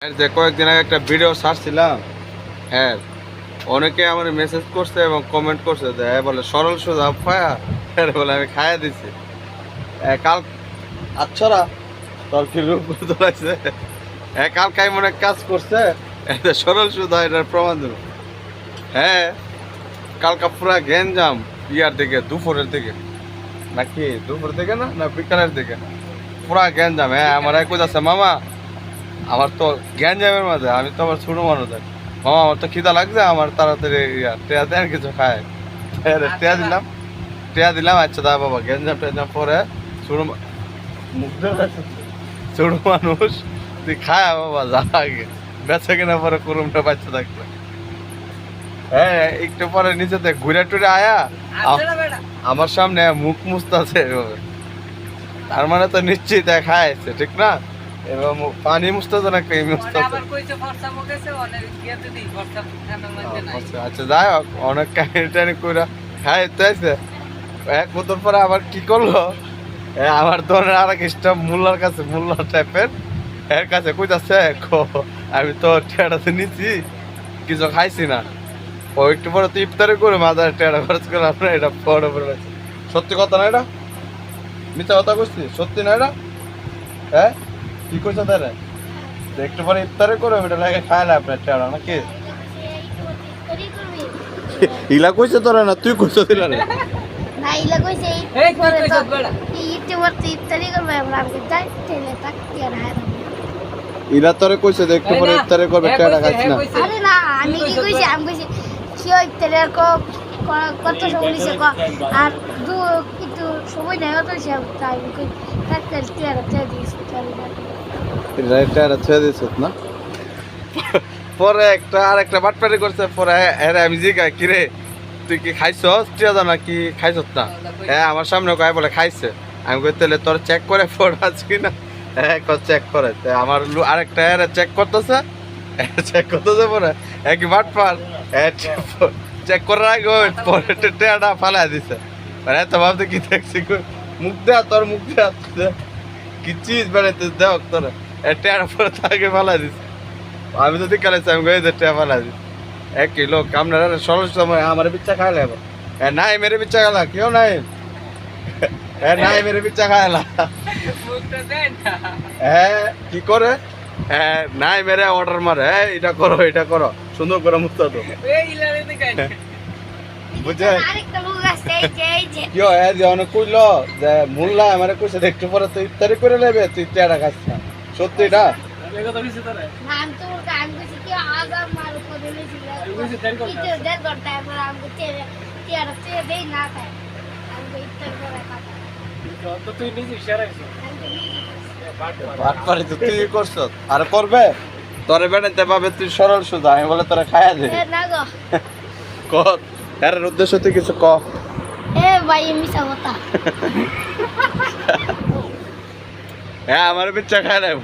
যে কয়েকদিন আগে একটা ভিডিও ছাড়ছিলাম, হ্যাঁ অনেকে আমার মেসেজ করছে এবং কমেন্ট করছে যে বলে সরল সোজা পায়া বলে আমি খাইয়া দিছি কাল। আচ্ছা তোর কি রূপ তোলাইছে, কালকে এমন এক কাজ করছে সরল সোজা এটার প্রমাণ দেব। হ্যাঁ কালকা পুরা গ্যাঞ্জাম ইয়ার দিকে দুপুরের দিকে, নাকি দুপুর দিকে না না বিকালের দিকে পুরা গ্যাঞ্জাম। হ্যাঁ আমার এক আছে মামা, আমার তো গ্যাঞ্জামের মাঝে আমি তো আবার ছোটো মানুষ মামা আমার তো খিদা লাগছে, আমার তাড়াতাড়ি টেয়া দেন কিছু খায়। টেয়া দিলাম আচ্ছা দা বাবা গ্যাঞ্জাম ট্যাঞ্জাম পরে ছোটো ছোটো মানুষ তুই খায় বাবা যা আগে বেচা কিনা পরে কুরুমটা বাচ্চা থাকবে। হ্যাঁ একটু পরে নিচেতে ঘুরে টুরে আয়া আমার সামনে মুখ মুছতেছে, তার মানে তো নিশ্চিত খাইছে ঠিক না। এবার পানি মুছতেছে না ক্রিম মুছতেছে। আচ্ছা যাই হোক অনেক কাহিনী টানি করে খাইতেছে। এক বছর পরে আবার কি করলো, আমার ধরনের আর এক স্টাফ মোল্লার কাছে, মোল্লা টাইপের এর কাছে কইতাছে আমি তো টেটাতে নিচ্ছি কিছু খাইছি না। ও একটু পরে তো ইফতারি করে মাথায় টেটা খরচ করে আপনার এটা পরে পরে সত্যি কথা না, এটা মিথ্যা কথা কইছি, সত্যি না এটা। হ্যাঁ কি কইছো তাহলে একটু পরে ইফতারি করে এটা লাগে খাইলে আপনার টেটা নাকি ইলা কইছে তোরা না তুই কইছো দিলা না না ইলা কইছে এই করে তো ইফতারি করবে আমরা যাই তেলে তাকিয়ে আর হায় ইলা তোরে কইছে যে একটু পরে ইফতারি করবে টেটা খাইছ না। আরে না আমি কি কইছি, আমি কইছি কি ইফতারি কত সময় নিছে আর দু একটু সময় নেই তো সে তাই কই তাকতে টেটা দিস টেটা ছেড়ে দিছ না। পরে একটা আর একটা বাটপারি করছে, পরে আরে আমি জিগাই কি রে তুই কি খাইছস টিয়া না কি খাইছস না। হ্যাঁ আমার সামনে কয় বলে খাইছে, আমি কই তাহলে তোর চেক করে পড়াস কি না। হ্যাঁ চেক করে আমার আরেকটা চেক করতেছে, চেক করতেছে পরে এক বাটপার চেক করার আগে পরে টেয়াটা ফালাই দিছে। মানে এত ভাবতে কি দেখছি মুখ দেয়া তোর মুখ দেয়া কি চিজ বেড়াইতে দেখ তোর টেয়াটা পরে তাকে ফালাই দিছে। আমি তো দেখালাইছি আমি গিয়ে টেয়া ফালাই দিছি। এক লোক আপনারা সরল সময় আমার পিচ্ছা খাইলে নাই মেরে পিচ্ছা খালা কেউ নাই, নাই মেরে পিচ্ছা খাইলা। হ্যাঁ কি করে নাই মেরে অর্ডার মারে এটা করো এটা করো সুন্দর করে মুক্ত তো বুঝে কি অনেক কইলো যে মোল্লা আমার কইছে একটু পরে তুই ইফতারি করে নেবে তুই টেটা খাস না। সত্যি এটা তুই করছ আর করবে তোরে বেড়াইতে পাবে তুই সরল সোজা আমি বলে তোরা খাইয়া দে কর উদ্দেশ্য তুই কিছু ক। হ্যাঁ আমার পিচ্ছা খাই নেব।